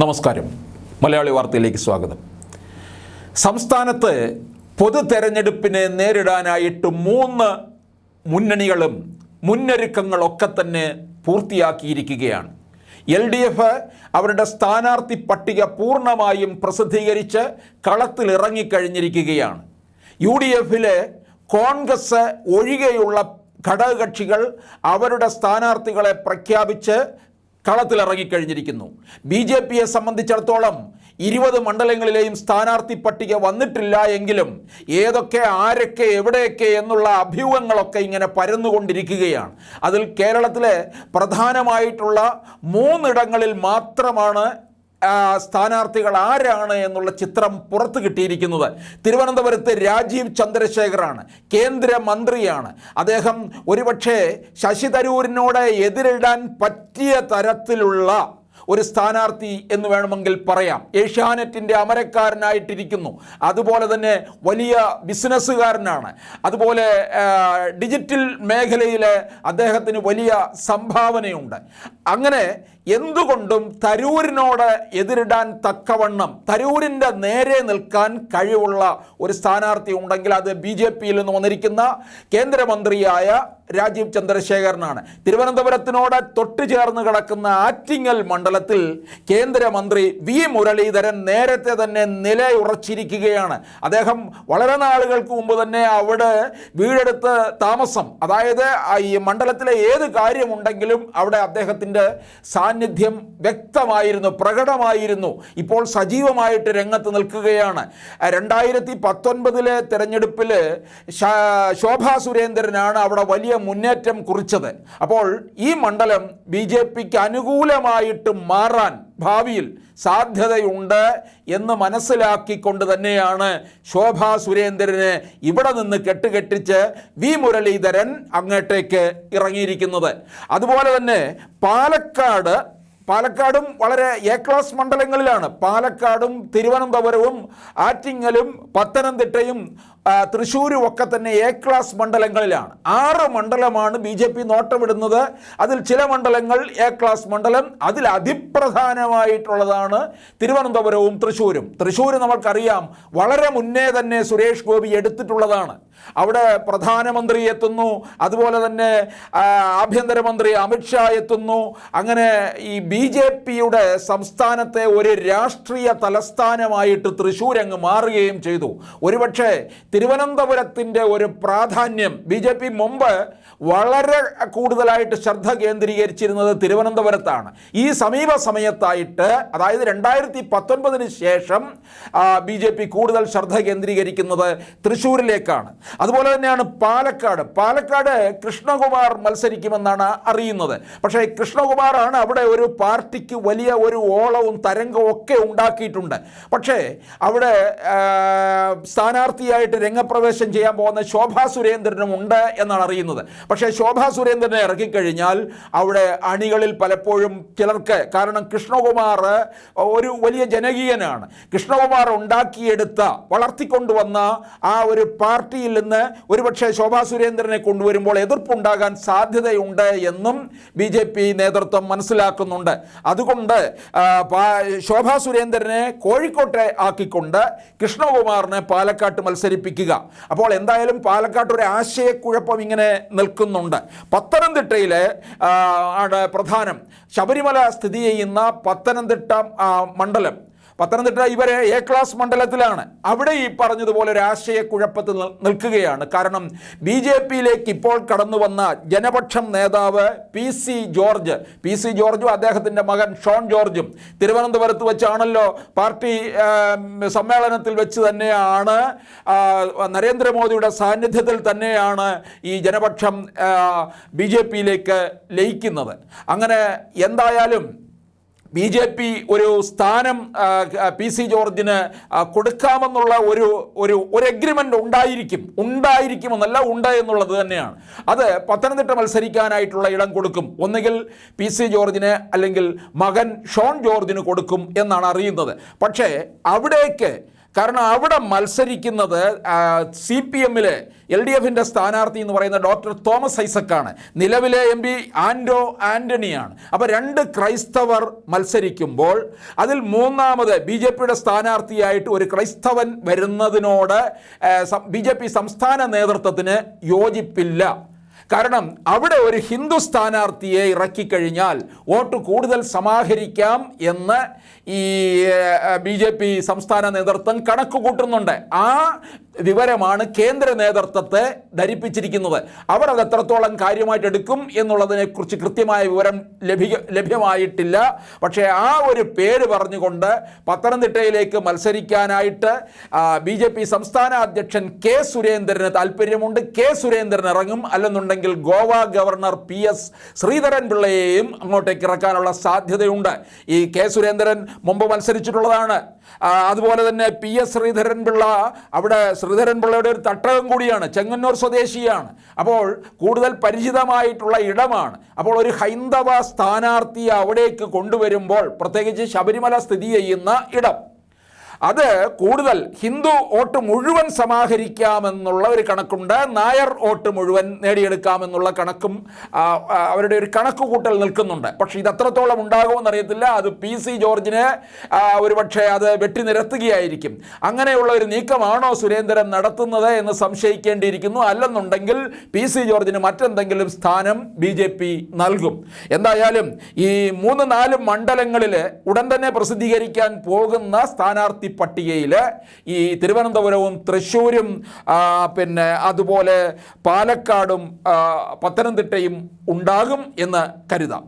നമസ്കാരം. മലയാളി വാർത്തയിലേക്ക് സ്വാഗതം. സംസ്ഥാനത്ത് പൊതു തെരഞ്ഞെടുപ്പിനെ നേരിടാനായിട്ട് 3 മുന്നണികളും മുന്നൊരുക്കങ്ങളൊക്കെ തന്നെ പൂർത്തിയാക്കിയിരിക്കുകയാണ്. LDF അവരുടെ സ്ഥാനാർത്ഥി പട്ടിക പൂർണ്ണമായും പ്രസിദ്ധീകരിച്ച് കളത്തിലിറങ്ങിക്കഴിഞ്ഞിരിക്കുകയാണ്. UDF കോൺഗ്രസ് ഒഴികെയുള്ള ഘടകകക്ഷികൾ അവരുടെ സ്ഥാനാർത്ഥികളെ പ്രഖ്യാപിച്ച് കളത്തിലിറങ്ങിക്കഴിഞ്ഞിരിക്കുന്നു. BJPയെ സംബന്ധിച്ചിടത്തോളം 20 മണ്ഡലങ്ങളിലെയും സ്ഥാനാർത്ഥി പട്ടിക വന്നിട്ടില്ല എങ്കിലും ഏതൊക്കെ ആരൊക്കെ എവിടെയൊക്കെ എന്നുള്ള അഭ്യൂഹങ്ങളൊക്കെ ഇങ്ങനെ പരന്നുകൊണ്ടിരിക്കുകയാണ്. അതിൽ കേരളത്തിലെ പ്രധാനമായിട്ടുള്ള 3 ഇടങ്ങളിൽ മാത്രമാണ് സ്ഥാനാർത്ഥികൾ ആരാണ് എന്നുള്ള ചിത്രം പുറത്തു കിട്ടിയിരിക്കുന്നത്. തിരുവനന്തപുരത്ത് രാജീവ് ചന്ദ്രശേഖറാണ്, കേന്ദ്രമന്ത്രിയാണ്. അദ്ദേഹം ഒരുപക്ഷെ ശശി തരൂരിനോട് എതിരിടാൻ പറ്റിയ തരത്തിലുള്ള ഒരു സ്ഥാനാർത്ഥി എന്ന് വേണമെങ്കിൽ പറയാം. ഏഷ്യാനെറ്റിൻ്റെ അമരക്കാരനായിട്ടിരിക്കുന്നു. അതുപോലെ തന്നെ വലിയ ബിസിനസ്സുകാരനാണ്. അതുപോലെ ഡിജിറ്റൽ മേഖലയിൽ അദ്ദേഹത്തിന് വലിയ സംഭാവനയുണ്ട്. അങ്ങനെ എന്തുകൊണ്ടും തരൂരിനോട് എതിരിടാൻ തക്കവണ്ണം തരൂരിൻ്റെ നേരെ നിൽക്കാൻ കഴിവുള്ള ഒരു സ്ഥാനാർത്ഥി ഉണ്ടെങ്കിൽ അത് BJPയിൽ നിന്ന് വന്നിരിക്കുന്ന കേന്ദ്രമന്ത്രിയായ രാജീവ് ചന്ദ്രശേഖരനാണ്. തിരുവനന്തപുരത്തിനോട് തൊട്ടു ചേർന്ന് കിടക്കുന്ന ആറ്റിങ്ങൽ മണ്ഡലത്തിൽ കേന്ദ്രമന്ത്രി V മുരളീധരൻ നേരത്തെ തന്നെ നിലയുറച്ചിരിക്കുകയാണ്. അദ്ദേഹം വളരെ നാളുകൾക്ക് മുമ്പ് തന്നെ അവിടെ വീടെടുത്ത് താമസം, അതായത് ഈ മണ്ഡലത്തിലെ ഏത് കാര്യമുണ്ടെങ്കിലും അവിടെ അദ്ദേഹത്തിൻ്റെ സാന്നിധ്യം വ്യക്തമായിരുന്നു, പ്രകടമായിരുന്നു. ഇപ്പോൾ സജീവമായിട്ട് രംഗത്ത് നിൽക്കുകയാണ്. 2019 തെരഞ്ഞെടുപ്പിൽ ശോഭാ സുരേന്ദ്രനാണ് അവിടെ വലിയ മുന്നേറ്റം കുറിച്ചത്. അപ്പോൾ ഈ മണ്ഡലം BJPക്ക് അനുകൂലമായിട്ട് മാറാൻ ഭാവിയിൽ സാധ്യതയുണ്ട് എന്ന് മനസ്സിലാക്കിക്കൊണ്ട് തന്നെയാണ് ശോഭാ സുരേന്ദ്രനെ ഇവിടെ നിന്ന് കെട്ടുകെട്ടിച്ച് V മുരളീധരൻ അങ്ങോട്ടേക്ക് ഇറങ്ങിയിരിക്കുന്നത്. അതുപോലെ തന്നെ പാലക്കാടും വളരെ A ക്ലാസ് മണ്ഡലങ്ങളിലാണ്. പാലക്കാടും തിരുവനന്തപുരവും ആറ്റിങ്ങലും പത്തനംതിട്ടയും തൃശ്ശൂരും ഒക്കെ തന്നെ A ക്ലാസ് മണ്ഡലങ്ങളിലാണ്. 6 മണ്ഡലമാണ് BJP നോട്ടമിടുന്നത്. അതിൽ ചില മണ്ഡലങ്ങൾ A ക്ലാസ് മണ്ഡലം, അതിൽ അതിപ്രധാനമായിട്ടുള്ളതാണ് തിരുവനന്തപുരവും തൃശ്ശൂരും. തൃശ്ശൂർ നമുക്കറിയാം, വളരെ മുന്നേ തന്നെ സുരേഷ് ഗോപി എടുത്തിട്ടുള്ളതാണ്. അവിടെ പ്രധാനമന്ത്രി എത്തുന്നു, അതുപോലെ തന്നെ ആഭ്യന്തരമന്ത്രി അമിത്ഷാ എത്തുന്നു. അങ്ങനെ ഈ BJPയുടെ സംസ്ഥാനത്തെ ഒരു രാഷ്ട്രീയ തലസ്ഥാനമായിട്ട് തൃശ്ശൂർ അങ്ങ് മാറുകയും ചെയ്തു. ഒരുപക്ഷെ തിരുവനന്തപുരത്തിൻ്റെ ഒരു പ്രാധാന്യം BJP മുമ്പ് വളരെ കൂടുതലായിട്ട് ശ്രദ്ധ കേന്ദ്രീകരിച്ചിരുന്നത് തിരുവനന്തപുരത്താണ്. ഈ സമീപ സമയത്തായിട്ട്, അതായത് 2019 ശേഷം BJP കൂടുതൽ ശ്രദ്ധ കേന്ദ്രീകരിക്കുന്നത് തൃശ്ശൂരിലേക്കാണ്. അതുപോലെ തന്നെയാണ് പാലക്കാട് കൃഷ്ണകുമാർ മത്സരിക്കുമെന്നാണ് അറിയുന്നത്. പക്ഷേ കൃഷ്ണകുമാറാണ് അവിടെ ഒരു പാർട്ടിക്ക് വലിയ ഒരു ഓളവും തരംഗവും ഒക്കെ ഉണ്ടാക്കിയിട്ടുണ്ട്. പക്ഷേ അവിടെ സ്ഥാനാർത്ഥിയായിട്ട് രംഗപ്രവേശം ചെയ്യാൻ പോകുന്ന ശോഭാ സുരേന്ദ്രനും ഉണ്ട് എന്നാണ് അറിയുന്നത്. പക്ഷേ ശോഭാ സുരേന്ദ്രനെ ഇറക്കിക്കഴിഞ്ഞാൽ അവിടെ അണികളിൽ പലപ്പോഴും ചിലർക്ക്, കാരണം കൃഷ്ണകുമാർ ഒരു വലിയ ജനകീയനാണ്, കൃഷ്ണകുമാർ ഉണ്ടാക്കിയെടുത്ത വളർത്തിക്കൊണ്ടുവന്ന ആ ഒരു പാർട്ടിയിൽ നിന്ന് ഒരുപക്ഷെ ശോഭാ സുരേന്ദ്രനെ കൊണ്ടുവരുമ്പോൾ എതിർപ്പുണ്ടാകാൻ സാധ്യതയുണ്ട് എന്നും BJP നേതൃത്വം മനസ്സിലാക്കുന്നുണ്ട്. അതുകൊണ്ട് ശോഭാ സുരേന്ദ്രനെ കോഴിക്കോട്ടെ ആക്കിക്കൊണ്ട് കൃഷ്ണകുമാറിനെ പാലക്കാട്ട് മത്സരിപ്പിക്കുക. അപ്പോൾ എന്തായാലും പാലക്കാട്ട് ഒരു ആശയക്കുഴപ്പം ഇങ്ങനെ നിൽക്കുന്നുണ്ട്. പത്തനംതിട്ടയിലെ ആണ് പ്രധാനം. ശബരിമല സ്ഥിതി ചെയ്യുന്ന പത്തനംതിട്ട മണ്ഡലം, പത്തനംതിട്ട ഇവരെ A ക്ലാസ് മണ്ഡലത്തിലാണ്. അവിടെ ഈ പറഞ്ഞതുപോലെ ഒരു ആശയക്കുഴപ്പത്തിൽ നിൽക്കുകയാണ്. കാരണം BJPയിലേക്ക് ഇപ്പോൾ കടന്നു വന്ന ജനപക്ഷം നേതാവ് PC ജോർജും അദ്ദേഹത്തിൻ്റെ മകൻ ഷോൺ ജോർജും തിരുവനന്തപുരത്ത് വെച്ചാണല്ലോ പാർട്ടി സമ്മേളനത്തിൽ വെച്ച് തന്നെയാണ് നരേന്ദ്രമോദിയുടെ സാന്നിധ്യത്തിൽ തന്നെയാണ് ഈ ജനപക്ഷം BJPയിലേക്ക് ലയിക്കുന്നത്. അങ്ങനെ എന്തായാലും BJP ഒരു സ്ഥാനം PC ജോർജിന് കൊടുക്കാമെന്നുള്ള ഒരു എഗ്രിമെൻ്റ് ഉണ്ടായിരിക്കുമെന്നല്ല, ഉണ്ട് എന്നുള്ളത് തന്നെയാണ്. അത് പത്തനംതിട്ട മത്സരിക്കാനായിട്ടുള്ള ഇടം കൊടുക്കും. ഒന്നുകിൽ PC ജോർജിന് അല്ലെങ്കിൽ മകൻ ഷോൺ ജോർജിന് കൊടുക്കും എന്നാണ് അറിയുന്നത്. പക്ഷേ അവിടേക്ക് കാരണം അവിടെ മത്സരിക്കുന്നത് CPM-ലെ LDF-ൻ്റെ സ്ഥാനാർത്ഥി എന്ന് പറയുന്ന ഡോക്ടർ തോമസ് ഐസക്കാണ്. നിലവിലെ MP ആൻഡോ ആൻ്റണിയാണ്. അപ്പോൾ 2 ക്രൈസ്തവർ മത്സരിക്കുമ്പോൾ അതിൽ മൂന്നാമത് BJP-യുടെ സ്ഥാനാർത്ഥിയായിട്ട് ഒരു ക്രൈസ്തവൻ വരുന്നതിനോട് BJP സംസ്ഥാന നേതൃത്വത്തിന് യോജിപ്പില്ല. കാരണം അവിടെ ഒരു ഹിന്ദു സ്ഥാനാർത്ഥിയെ ഇറക്കിക്കഴിഞ്ഞാൽ വോട്ട് കൂടുതൽ സമാഹരിക്കാം എന്ന് ഈ BJP സംസ്ഥാന നേതൃത്വം കണക്ക് കൂട്ടുന്നുണ്ട്. ആ വിവരമാണ് കേന്ദ്ര നേതൃത്വത്തെ ധരിപ്പിച്ചിരിക്കുന്നത്. അവർ അത് എത്രത്തോളം കാര്യമായിട്ട് എടുക്കും എന്നുള്ളതിനെക്കുറിച്ച് കൃത്യമായ വിവരം ലഭ്യമായിട്ടില്ല. പക്ഷേ ആ ഒരു പേര് പറഞ്ഞുകൊണ്ട് പത്തനംതിട്ടയിലേക്ക് മത്സരിക്കാനായിട്ട് BJP സംസ്ഥാന അധ്യക്ഷൻ K. സുരേന്ദ്രന് താല്പര്യമുണ്ട്. K. സുരേന്ദ്രൻ ഇറങ്ങും. അല്ലെന്നുണ്ടെങ്കിൽ ഗോവ ഗവർണർ PS. ശ്രീധരൻപിള്ളയെയും അങ്ങോട്ടേക്ക് ഇറക്കാനുള്ള സാധ്യതയുണ്ട്. ഈ K. സുരേന്ദ്രൻ മുമ്പ് മത്സരിച്ചിട്ടുള്ളതാണ്. അതുപോലെ തന്നെ PS. ശ്രീധരൻപിള്ള അവിടെ ശ്രീധരൻപിള്ളയുടെ ഒരു തട്ടകം കൂടിയാണ്, ചെങ്ങന്നൂർ സ്വദേശിയാണ്. അപ്പോൾ കൂടുതൽ പരിചിതമായിട്ടുള്ള ഇടമാണ്. അപ്പോൾ ഒരു ഹൈന്ദവ സ്ഥാനാർത്ഥിയെ അവിടേക്ക് കൊണ്ടുവരുമ്പോൾ, പ്രത്യേകിച്ച് ശബരിമല സ്ഥിതി ചെയ്യുന്ന ഇടം, അത് കൂടുതൽ ഹിന്ദു വോട്ട് മുഴുവൻ സമാഹരിക്കാമെന്നുള്ള ഒരു കണക്കുണ്ട്. നായർ വോട്ട് മുഴുവൻ നേടിയെടുക്കാമെന്നുള്ള കണക്കും അവരുടെ ഒരു കണക്ക് കൂട്ടൽ നിൽക്കുന്നുണ്ട്. പക്ഷേ ഇത് എത്രത്തോളം ഉണ്ടാകുമെന്നറിയത്തില്ല. അത് PC ജോർജിന് ഒരുപക്ഷെ അത് വെട്ടിനിരത്തുകയായിരിക്കും. അങ്ങനെയുള്ള ഒരു നീക്കമാണോ സുരേന്ദ്രൻ നടത്തുന്നത് എന്ന് സംശയിക്കേണ്ടിയിരിക്കുന്നു. അല്ലെന്നുണ്ടെങ്കിൽ PC ജോർജിന് മറ്റെന്തെങ്കിലും സ്ഥാനം BJP നൽകും. എന്തായാലും ഈ 3-4 മണ്ഡലങ്ങളിൽ ഉടൻ തന്നെ പ്രസിദ്ധീകരിക്കാൻ പോകുന്ന സ്ഥാനാർത്ഥി പട്ടികയിൽ ഈ തിരുവനന്തപുരവും തൃശ്ശൂരും പിന്നെ അതുപോലെ പാലക്കാടും പത്തനംതിട്ടയും ഉണ്ടാകും എന്ന് കരുതാം.